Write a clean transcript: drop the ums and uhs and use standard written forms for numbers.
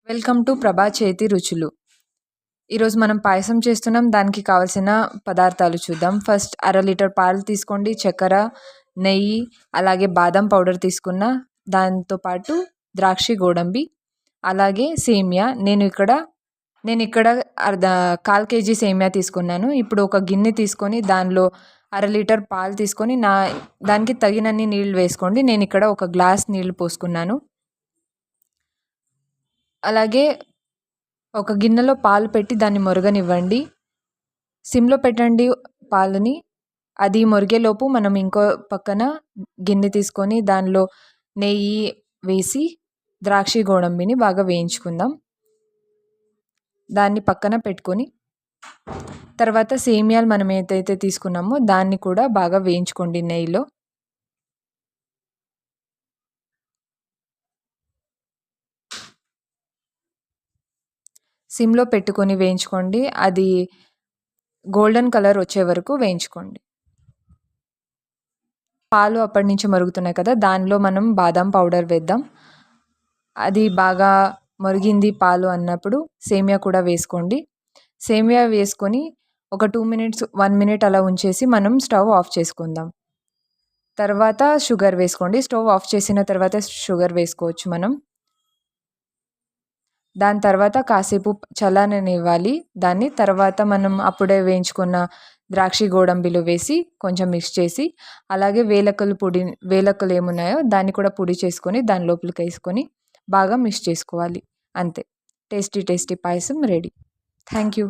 Welcome to ప్రభా చేతి రుచులు. ఈరోజు మనం పాయసం చేస్తున్నాం. దానికి కావాల్సిన పదార్థాలు చూద్దాం. ఫస్ట్ 1/2 లీటర్ పాలు తీసుకోండి, చక్కెర, నెయ్యి, అలాగే బాదం పౌడర్ తీసుకున్న, దాంతోపాటు ద్రాక్షి గోడంబి, అలాగే సేమియా. నేను ఇక్కడ 1/4 కేజీ సేమియా తీసుకున్నాను. ఇప్పుడు ఒక గిన్నె తీసుకొని దానిలో 1/2 లీటర్ పాలు తీసుకొని దానికి తగినన్ని నీళ్ళు వేసుకోండి. నేను ఇక్కడ ఒక గ్లాస్ నీళ్ళు పోసుకున్నాను. అలాగే ఒక గిన్నెలో పాలు పెట్టి దాన్ని మరగనివ్వండి. సిమ్లో పెట్టండి పాలని. అది మరిగేలోపు మనం ఇంకో పక్కన గిన్నె తీసుకొని దానిలో నెయ్యి వేసి ద్రాక్షి గోడంబిని బాగా వేయించుకుందాం. దాన్ని పక్కన పెట్టుకొని తర్వాత సేమియాలు మనం ఏదైతే తీసుకున్నామో దాన్ని కూడా బాగా వేయించుకోండి నెయ్యిలో. సిమ్లో పెట్టుకొని వేయించుకోండి. అది గోల్డెన్ కలర్ వచ్చే వరకు వేయించుకోండి. పాలు అప్పటి నుంచి మరుగుతున్నాయి కదా, దానిలో మనం బాదం పౌడర్ వేద్దాం. అది బాగా మరిగింది పాలు అన్నప్పుడు సేమియా కూడా వేసుకోండి. సేమియా వేసుకొని ఒక 2 మినిట్స్ 1 మినిట్ అలా ఉంచేసి మనం స్టవ్ ఆఫ్ చేసుకుందాం. తర్వాత షుగర్ వేసుకోండి. స్టవ్ ఆఫ్ చేసిన తర్వాత షుగర్ వేసుకోవచ్చు మనం. దాని తర్వాత కాసేపు చల్లననివ్వాలి దాన్ని. తర్వాత మనం అప్పుడే వేయించుకున్న ద్రాక్షి గోడంబిలో వేసి కొంచెం మిక్స్ చేసి, అలాగే వేలకులు ఏమున్నాయో దాన్ని కూడా పొడి చేసుకొని దాని లోపలికి వేసుకొని బాగా మిక్స్ చేసుకోవాలి. అంతే, tasty payasam ready. Thank you.